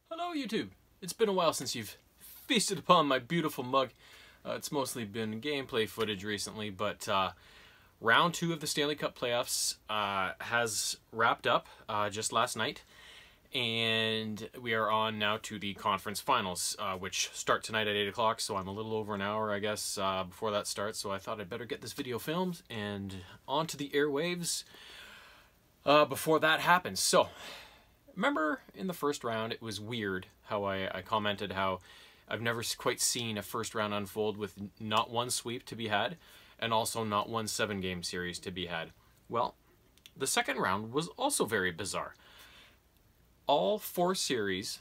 Hello YouTube! It's been a while since you've feasted upon my beautiful mug. It's mostly been gameplay footage recently, but round 2 of the Stanley Cup playoffs has wrapped up just last night. And we are on now to the conference finals, which start tonight at 8 o'clock, so I'm a little over an hour, I guess, before that starts. So I thought I'd better get this video filmed and onto the airwaves before that happens. So, remember in the first round, it was weird how I commented how I've never quite seen a first round unfold with not one sweep to be had and also not one 7-game series to be had. Well, the second round was also very bizarre. All 4 series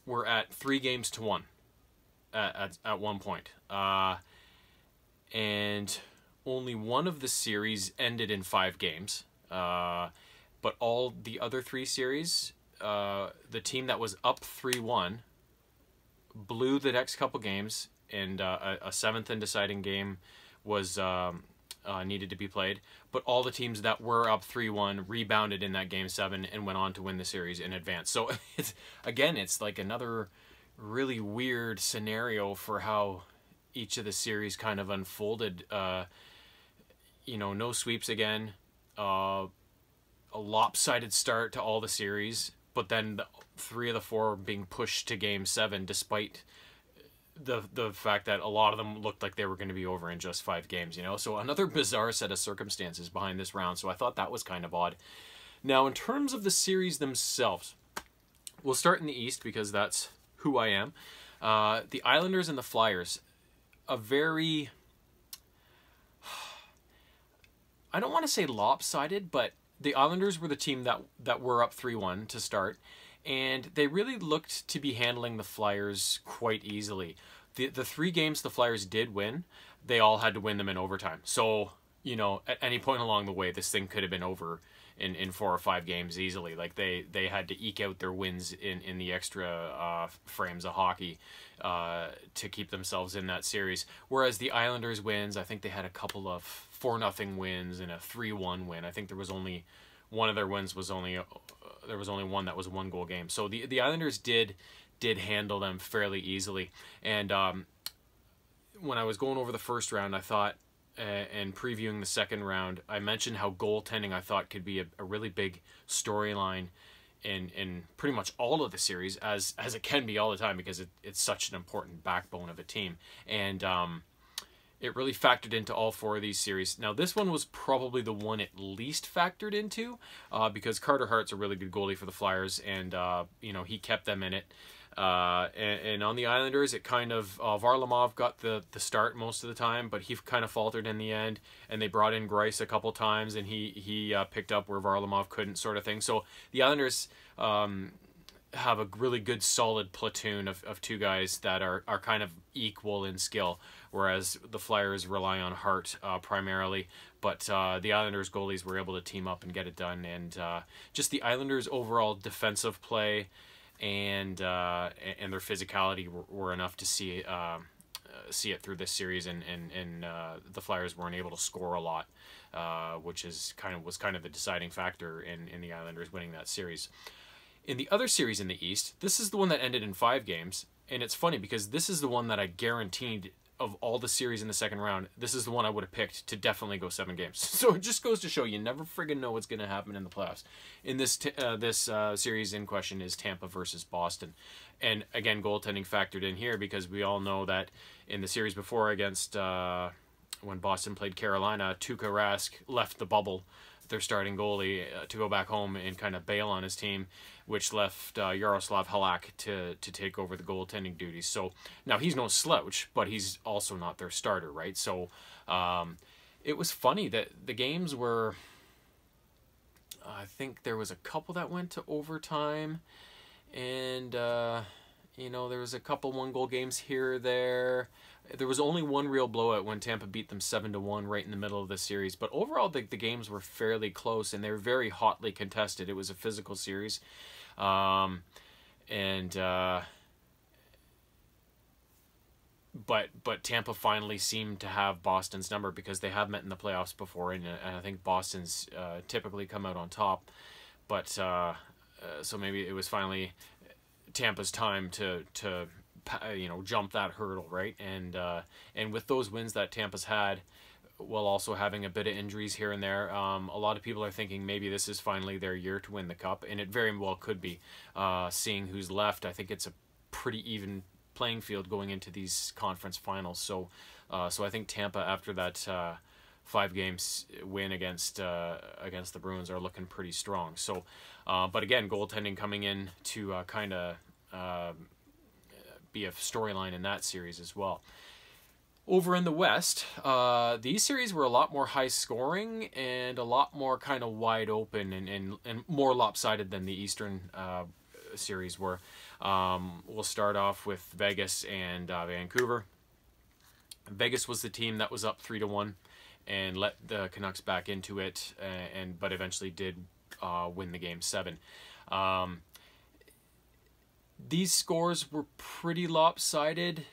were at 3-1 at one point. And only one of the series ended in 5 games. But all the other 3 series, the team that was up 3-1 blew the next couple games, and a 7th and deciding game was needed to be played. But all the teams that were up 3-1 rebounded in that game 7 and went on to win the series in advance. So it's like another really weird scenario for how each of the series kind of unfolded. No sweeps again. A lopsided start to all the series, but then 3 of the 4 being pushed to game 7 despite the fact that a lot of them looked like they were going to be over in just 5 games, So another bizarre set of circumstances behind this round, so I thought that was kind of odd. Now, in terms of the series themselves, we'll start in the East because that's who I am. The Islanders and the Flyers, a very, I don't want to say lopsided, but the Islanders were the team that were up 3-1 to start, and they really looked to be handling the Flyers quite easily. The 3 games the Flyers did win, they all had to win them in overtime. So, at any point along the way, this thing could have been over in 4 or 5 games easily. Like, they had to eke out their wins in the extra frames of hockey to keep themselves in that series. Whereas the Islanders wins, I think they had a couple of 4-0 wins and a 3-1 win. I think there was only one of their wins was only there was only one that was a 1-goal game. So the Islanders did handle them fairly easily. And when I was going over the first round, I thought, and previewing the second round, I mentioned how goaltending I thought could be a really big storyline in pretty much all of the series, as it can be all the time, because it's such an important backbone of a team. And it really factored into all 4 of these series. Now, this one was probably the one it least factored into because Carter Hart's a really good goalie for the Flyers, and he kept them in it. And on the Islanders, it kind of Varlamov got the start most of the time, but he kind of faltered in the end. And they brought in Greiss a couple times, and he picked up where Varlamov couldn't, sort of thing. So the Islanders have a really good solid platoon of 2 guys that are kind of equal in skill, whereas the Flyers rely on Hart primarily. But the Islanders goalies were able to team up and get it done, and just the Islanders' overall defensive play and their physicality were enough to see it through this series, and the Flyers weren't able to score a lot, which was kind of the deciding factor in the Islanders winning that series. In the other series in the East, this is the one that ended in 5 games, and it's funny because this is the one that I guaranteed of all the series in the second round, this is the one I would have picked to definitely go 7 games. So it just goes to show you never friggin' know what's going to happen in the playoffs. In this series in question is Tampa versus Boston. And again, goaltending factored in here because we all know that in the series before against when Boston played Carolina, Tuukka Rask left the bubble, their starting goalie, to go back home and kind of bail on his team, which left Yaroslav Halak to take over the goaltending duties. So now he's no slouch, but he's also not their starter, right? So it was funny that the games were, I think there was a couple that went to overtime, and there was a couple 1-goal games here or there. There was only one real blowout when Tampa beat them 7-1 right in the middle of the series. But overall, the games were fairly close, and they were very hotly contested. It was a physical series. But Tampa finally seemed to have Boston's number because they have met in the playoffs before, and I think Boston's typically come out on top. But so maybe it was finally Tampa's time to jump that hurdle, right? And with those wins that Tampa's had, while also having a bit of injuries here and there, a lot of people are thinking maybe this is finally their year to win the cup, and it very well could be. Seeing who's left, I think it's a pretty even playing field going into these conference finals. So I think Tampa, after that 5 games win against the Bruins, are looking pretty strong. So, but again, goaltending coming in to kind of be a storyline in that series as well. Over in the West, these series were a lot more high scoring and a lot more kind of wide open and more lopsided than the Eastern series were. We'll start off with Vegas and Vancouver. Vegas was the team that was up 3-1 and let the Canucks back into it, but eventually did win the game 7. These scores were pretty lopsided,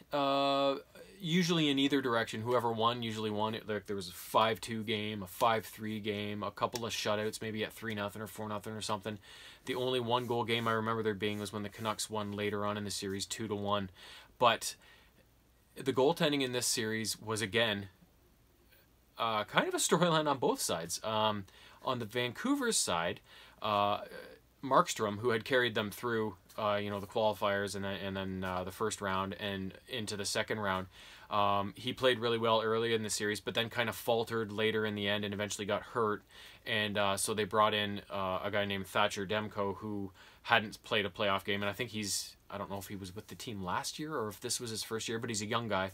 usually in either direction. Whoever won usually won. Like there was a 5-2 game, a 5-3 game, a couple of shutouts, maybe at 3-0 or 4-0 or something. The only 1-goal game I remember there being was when the Canucks won later on in the series 2-1. But the goaltending in this series was, again, kind of a storyline on both sides. On the Vancouver side, Markstrom, who had carried them through the qualifiers and then the first round and into the second round, he played really well early in the series, but then kind of faltered later in the end and eventually got hurt. And so they brought in a guy named Thatcher Demko, who hadn't played a playoff game. And I think I don't know if he was with the team last year or if this was his first year, but he's a young guy.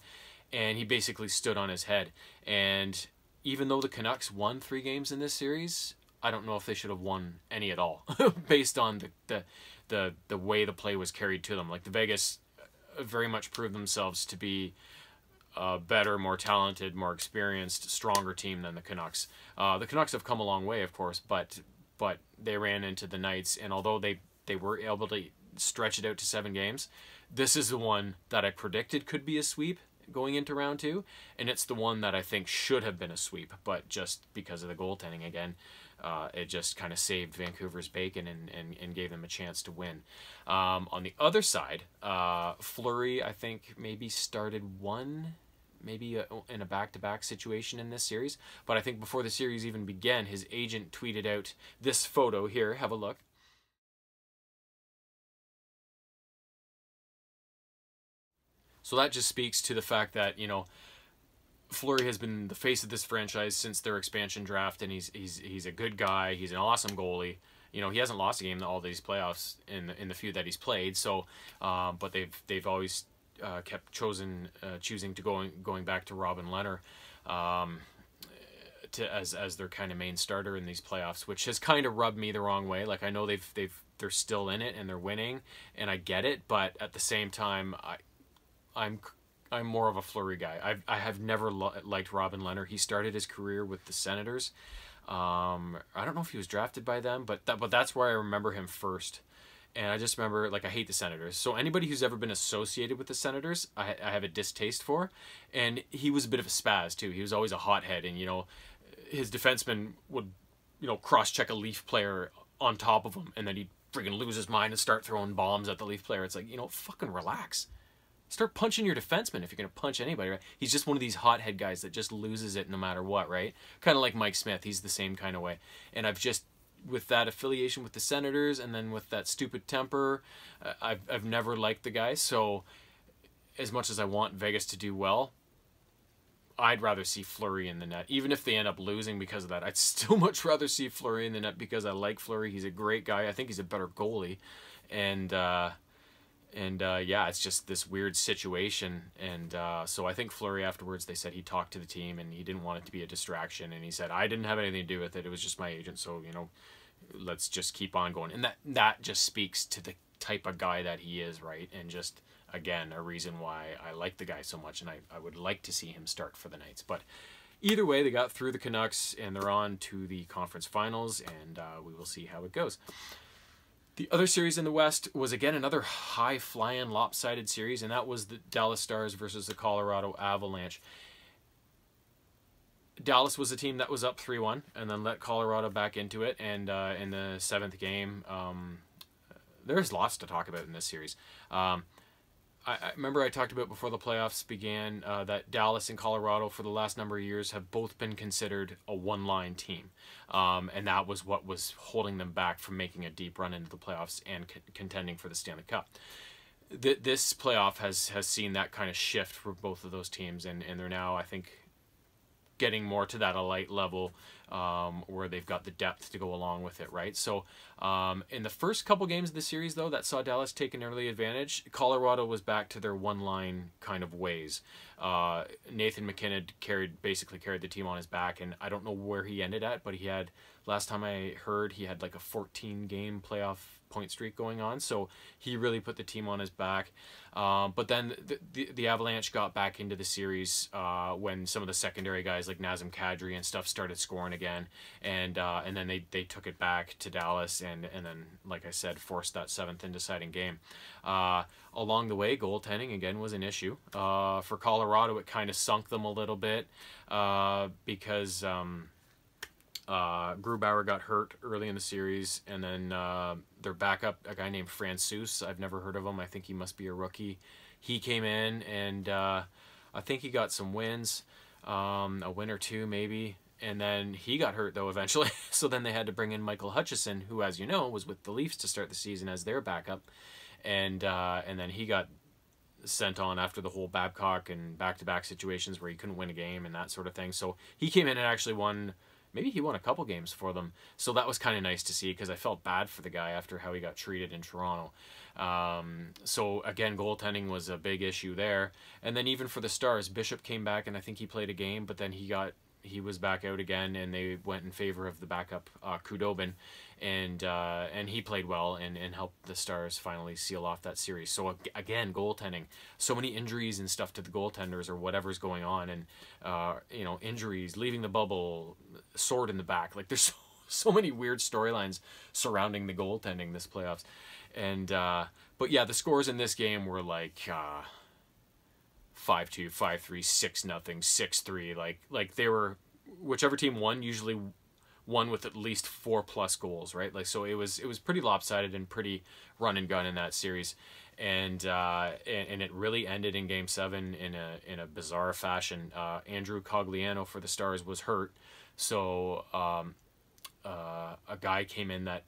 And he basically stood on his head. And even though the Canucks won 3 games in this series, I don't know if they should have won any at all based on the way the play was carried to them. Like the Vegas very much proved themselves to be a better, more talented, more experienced, stronger team than the Canucks. The Canucks have come a long way, of course, but they ran into the Knights, and although they were able to stretch it out to 7 games, this is the one that I predicted could be a sweep going into round 2, and it's the one that I think should have been a sweep, but just because of the goaltending again, it just kind of saved Vancouver's bacon and gave them a chance to win. On the other side, Fleury, I think, maybe started in a back-to-back situation in this series, but I think before the series even began, his agent tweeted out this photo here. Have a look. So that just speaks to the fact that, Fleury has been the face of this franchise since their expansion draft, and he's a good guy. He's an awesome goalie. He hasn't lost a game in all these playoffs in the few that he's played. So, but they've always kept choosing to going back to Robin Lehner as their kind of main starter in these playoffs, which has kind of rubbed me the wrong way. Like I know they're still in it and they're winning, and I get it, but at the same time, I'm more of a Fleury guy. I have never liked Robin Lehner. He started his career with the Senators. I don't know if he was drafted by them, but that's where I remember him first. And I just remember, I hate the Senators. So anybody who's ever been associated with the Senators, I have a distaste for. And he was a bit of a spaz, too. He was always a hothead. And, his defenseman would, cross-check a Leaf player on top of him. And then he'd friggin' lose his mind and start throwing bombs at the Leaf player. It's like, fucking relax. Start punching your defenseman if you're going to punch anybody, right? He's just one of these hothead guys that just loses it no matter what, right? Kind of like Mike Smith. He's the same kind of way. And with that affiliation with the Senators and then with that stupid temper, I've never liked the guy. So as much as I want Vegas to do well, I'd rather see Fleury in the net. Even if they end up losing because of that, I'd still much rather see Fleury in the net because I like Fleury. He's a great guy. I think he's a better goalie. And yeah, it's just this weird situation. And so I think Fleury afterwards, they said he talked to the team and he didn't want it to be a distraction. And he said, I didn't have anything to do with it. It was just my agent. So, let's just keep on going. And that just speaks to the type of guy that he is, right? And just, again, a reason why I like the guy so much. And I would like to see him start for the Knights. But either way, they got through the Canucks and they're on to the conference finals. And we will see how it goes. The other series in the West was, again, another high-flying, lopsided series, and that was the Dallas Stars versus the Colorado Avalanche. Dallas was a team that was up 3-1 and then let Colorado back into it, and in the 7th game, there's lots to talk about in this series. I remember I talked about before the playoffs began that Dallas and Colorado for the last number of years have both been considered a one-line team. And that was what was holding them back from making a deep run into the playoffs and contending for the Stanley Cup. This playoff has seen that kind of shift for both of those teams, and they're now, I think, getting more to that elite level where they've got the depth to go along with it, right? So in the first couple games of the series, though, that saw Dallas take an early advantage, Colorado was back to their one-line kind of ways. Nathan McKinnon basically carried the team on his back, and I don't know where he ended at, but he had, last time I heard, he had like a 14-game playoff point streak going on, so he really put the team on his back. But then the Avalanche got back into the series when some of the secondary guys like Nazem Kadri and stuff started scoring again, and then they took it back to Dallas, and then, like I said, forced that seventh and deciding game. Along the way, goaltending again was an issue. For Colorado, it kind of sunk them a little bit because Grubauer got hurt early in the series, and then their backup, a guy named Francouz, I've never heard of him. I think he must be a rookie. He came in, and I think he got some wins, a win or two maybe, and then he got hurt though eventually. So then they had to bring in Michael Hutchison, who, as you know, was with the Leafs to start the season as their backup, and then he got sent on after the whole Babcock and back-to-back situations where he couldn't win a game and that sort of thing. So he came in and actually won. Maybe he won a couple games for them. So that was kind of nice to see, because I felt bad for the guy after how he got treated in Toronto. So again, goaltending was a big issue there. And then even for the Stars, Bishop came back, and I think he played a game, but then he was back out again, and they went in favor of the backup Khudobin, and he played well and helped the Stars finally seal off that series. So again, goaltending, so many injuries and stuff to the goaltenders or whatever's going on, and injuries, leaving the bubble, sword in the back. Like, there's so many weird storylines surrounding the goaltending this playoffs. And but yeah, the scores in this game were like 5-2, 5-3, 6-0, 6-3. Like they were, whichever team won usually won with at least 4+ goals, right? Like, so it was pretty lopsided and pretty run and gun in that series, and it really ended in Game 7 in a bizarre fashion. Andrew Cogliano for the Stars was hurt, so a guy came in that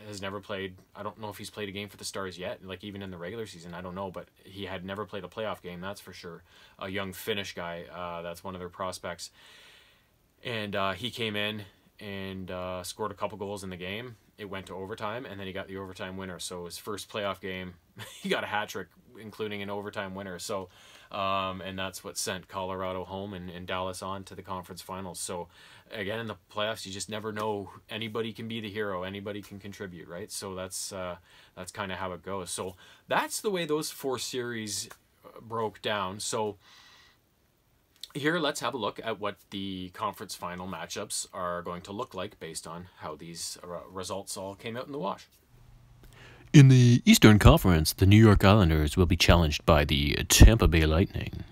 has never played. I don't know if he's played a game for the Stars yet, like even in the regular season, I don't know, but he had never played a playoff game, that's for sure. A young Finnish guy, that's one of their prospects, and he came in and scored a couple goals in the game. It went to overtime, and then he got the overtime winner. So his first playoff game, he got a hat trick, including an overtime winner. So, and that's what sent Colorado home and Dallas on to the conference finals. So again, in the playoffs, you just never know. Anybody can be the hero. Anybody can contribute, right? So that's kind of how it goes. So that's the way those 4 series broke down. So here, let's have a look at what the conference final matchups are going to look like based on how these results all came out in the wash. In the Eastern Conference, the New York Islanders will be challenged by the Tampa Bay Lightning.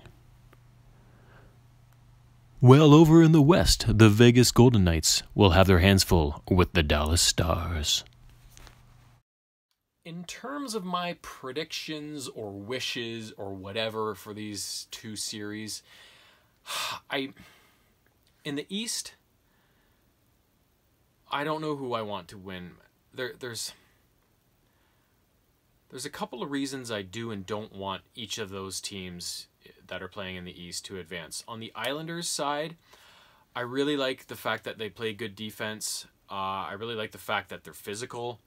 Well, over in the West, the Vegas Golden Knights will have their hands full with the Dallas Stars. In terms of my predictions or wishes or whatever for these 2 series, in the East, I don't know who I want to win. There's a couple of reasons I do and don't want each of those teams that are playing in the East to advance. On the Islanders side, I really like the fact that they play good defense. I really like the fact that they're physical.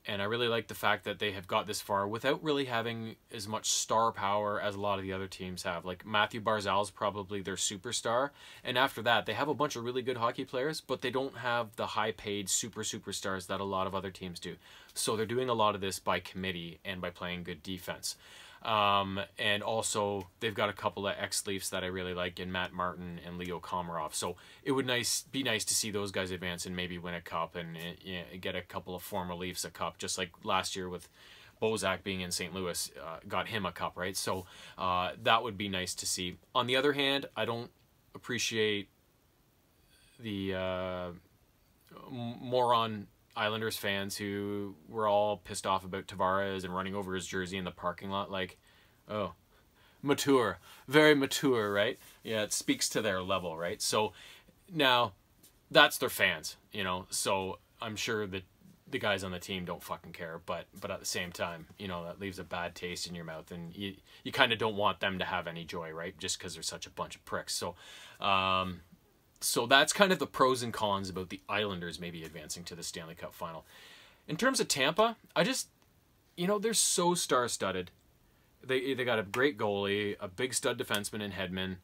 And I really like the fact that they have got this far without really having as much star power as a lot of the other teams have. Like, Matthew Barzal is probably their superstar. And after that, they have a bunch of really good hockey players, but they don't have the high-paid superstars that a lot of other teams do. So they're doing a lot of this by committee and by playing good defense. And also, they've got a couple of ex-Leafs that I really like in Matt Martin and Leo Komarov. So it would be nice to see those guys advance and maybe win a cup and get a couple of former Leafs a cup, just like last year with Bozak being in St. Louis, got him a cup, right? So that would be nice to see. On the other hand, I don't appreciate the moron Islanders fans who were all pissed off about Tavares and running over his jersey in the parking lot. Like, oh, mature, very mature, right? Yeah, it speaks to their level, right? So now that's their fans, you know. So I'm sure that the guys on the team don't fucking care, but at the same time, you know, that leaves a bad taste in your mouth, and you kind of don't want them to have any joy, right? Just because they're such a bunch of pricks. So so that's kind of the pros and cons about the Islanders maybe advancing to the Stanley Cup final. In terms of Tampa, I just, you know, they're so star-studded. They got a great goalie, a big stud defenseman in Hedman,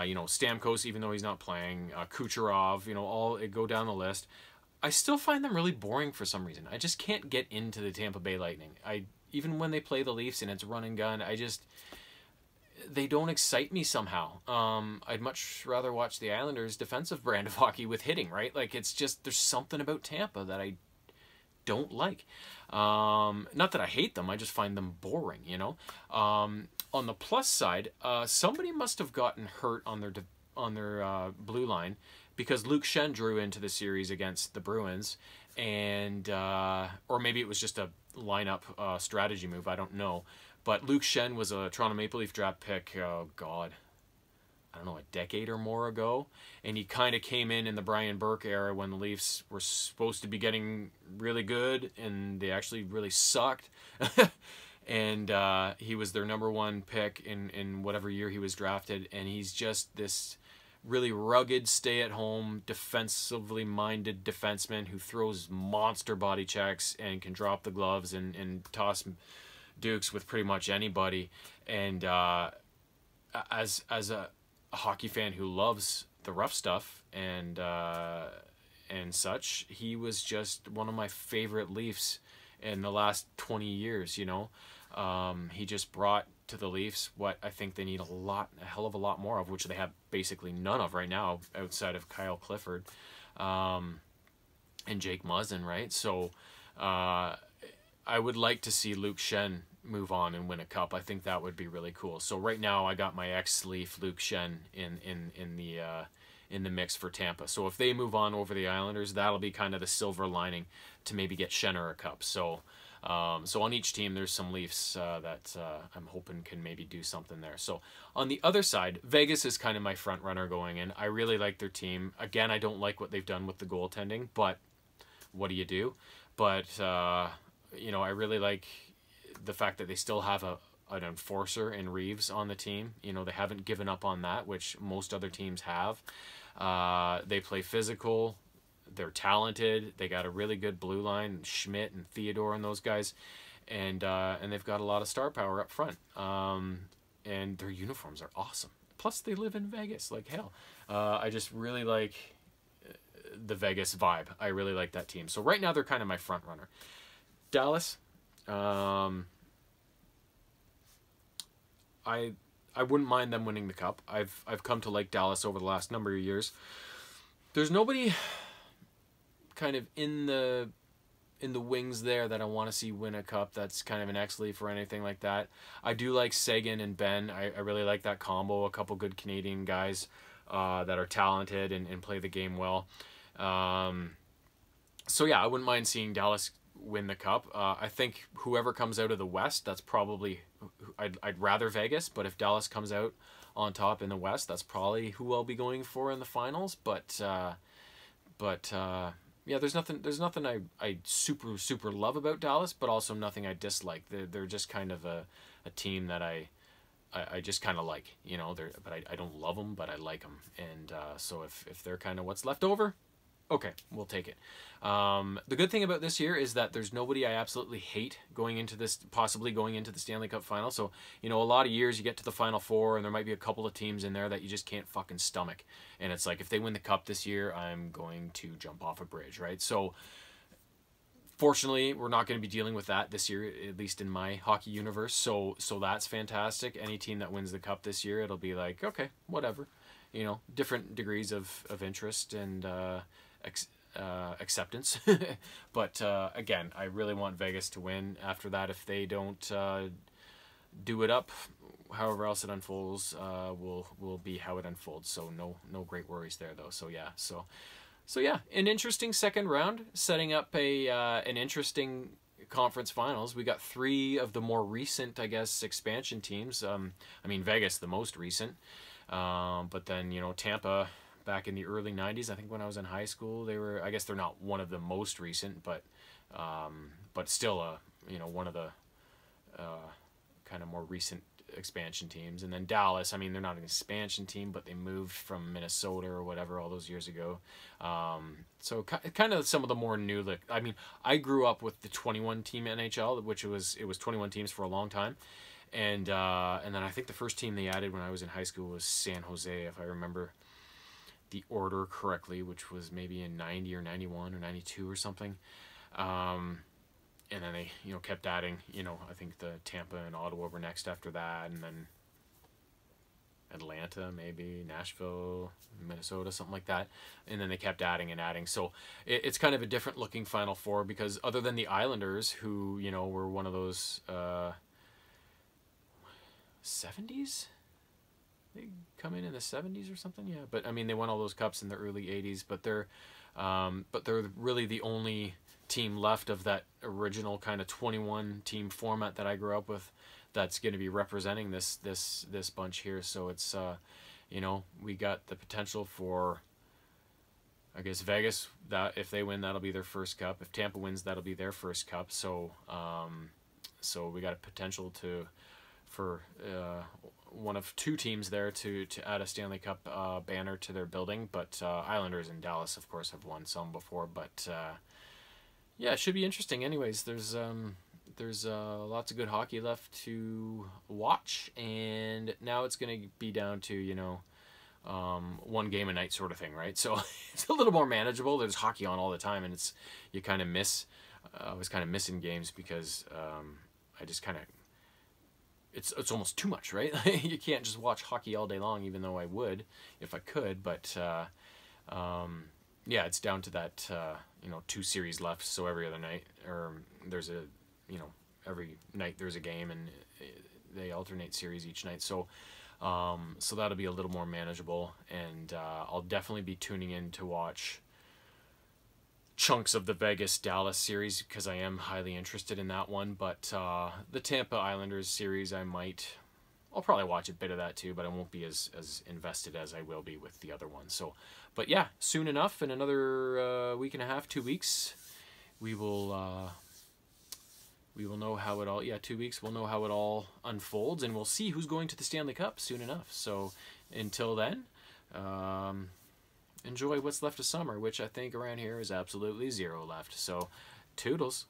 you know, Stamkos, even though he's not playing, Kucherov, you know, all go down the list. I still find them really boring for some reason. I just can't get into the Tampa Bay Lightning. Even when they play the Leafs and it's run and gun, they don't excite me somehow. I'd much rather watch the Islanders' defensive brand of hockey with hitting, right? Like, it's just, there's something about Tampa that I don't like. Not that I hate them, I just find them boring, you know? On the plus side, somebody must have gotten hurt on their blue line, because Luke Shen drew into the series against the Bruins, and or maybe it was just a lineup strategy move, I don't know. But Luke Shen was a Toronto Maple Leaf draft pick, oh God, I don't know, a decade or more ago. And he kind of came in the Brian Burke era when the Leafs were supposed to be getting really good, and they actually really sucked. And he was their number one pick in whatever year he was drafted. And he's just this really rugged, stay-at-home, defensively minded defenseman who throws monster body checks and can drop the gloves and toss dukes with pretty much anybody. And as a hockey fan who loves the rough stuff and such, he was just one of my favorite Leafs in the last 20 years, you know. He just brought to the Leafs what I think they need a hell of a lot more of, which they have basically none of right now outside of Kyle Clifford and Jake Muzzin, right? So I would like to see Luke Shen move on and win a cup. I think that would be really cool. So right now I got my ex-Leaf Luke Shen in the mix for Tampa. So if they move on over the Islanders, that'll be kind of the silver lining to maybe get Shenner a cup. So on each team, there's some Leafs that I'm hoping can maybe do something there. So on the other side, Vegas is kind of my front runner going in. I really like their team. Again, I don't like what they've done with the goaltending, but what do you do? But you know, I really like the fact that they still have an enforcer in Reeves on the team. You know, they haven't given up on that, which most other teams have. They play physical. They're talented. They got a really good blue line, Schmidt and Theodore and those guys, and they've got a lot of star power up front. And their uniforms are awesome. Plus, they live in Vegas, like hell. I just really like the Vegas vibe. I really like that team. So right now, they're kind of my front runner. Dallas. I wouldn't mind them winning the cup. I've come to like Dallas over the last number of years. There's nobody kind of in the wings there that I want to see win a cup that's kind of an ex-Leaf or anything like that. I do like Seguin and Ben. I really like that combo. A couple good Canadian guys that are talented and play the game well. So yeah, I wouldn't mind seeing Dallas win the cup. I think whoever comes out of the West, that's probably, I'd rather Vegas, but if Dallas comes out on top in the West, that's probably who I'll be going for in the finals. But yeah, there's nothing I super love about Dallas, but also nothing I dislike. They're just kind of a team that I just kind of like, you know. But I don't love them, but I like them. And so if they're kind of what's left over, okay, we'll take it. The good thing about this year is that there's nobody I absolutely hate possibly going into the Stanley Cup final. So, you know, a lot of years you get to the Final Four and there might be a couple of teams in there that you just can't fucking stomach. And it's like, if they win the cup this year, I'm going to jump off a bridge, right? So, fortunately, we're not going to be dealing with that this year, at least in my hockey universe. So that's fantastic. Any team that wins the cup this year, it'll be like, okay, whatever. You know, different degrees of interest and acceptance. But again, I really want Vegas to win. After that, if they don't do it up, however else it unfolds, will be how it unfolds. So no great worries there though. So yeah, so So yeah, an interesting second round, setting up an interesting conference finals. We got three of the more recent, I guess, expansion teams. I mean, Vegas, the most recent, but then Tampa back in the early '90s. I think when I was in high school, they were. I guess they're not one of the most recent, but still one of the kind of more recent expansion teams. And then Dallas, I mean, they're not an expansion team, but they moved from Minnesota or whatever all those years ago. So kind of some of the more new. I mean, I grew up with the 21 team NHL, which it was 21 teams for a long time. And then I think the first team they added when I was in high school was San Jose, if I remember the order correctly, which was maybe in 90 or 91 or 92 or something. And then they, kept adding, I think the Tampa and Ottawa were next after that, and then Atlanta, maybe Nashville, Minnesota, something like that. And then they kept adding and adding. So it's kind of a different looking Final Four, because other than the Islanders, who, were one of those 70s? They come in the 70s or something, yeah. But I mean, they won all those cups in the early 80s, but they're really the only team left of that original kind of 21 team format that I grew up with that's going to be representing this bunch here. So it's we got the potential for, I guess, Vegas, that if they win, that'll be their first cup. If Tampa wins, that'll be their first cup. So so we got a potential for one of two teams there to add a Stanley Cup banner to their building. But Islanders and Dallas, of course, have won some before. But yeah, it should be interesting. Anyways, there's lots of good hockey left to watch, and now it's going to be down to one game a night sort of thing, right? So it's a little more manageable. There's hockey on all the time, and you kind of miss. I was kind of missing games because I just kind of. It's almost too much, right? You can't just watch hockey all day long, even though I would if I could. But yeah, it's down to that 2 series left. So every other night, or there's every night there's a game, and they alternate series each night. So so that'll be a little more manageable, and I'll definitely be tuning in to watch chunks of the Vegas-Dallas series, because I am highly interested in that one. But the Tampa Islanders series, I'll probably watch a bit of that too, but I won't be as invested as I will be with the other one. So, but yeah, soon enough, in another week and a half, 2 weeks, we will know how it all. Yeah, 2 weeks. We'll know how it all unfolds, and we'll see who's going to the Stanley Cup soon enough. So, until then, enjoy what's left of summer, which I think around here is absolutely zero left. So, toodles.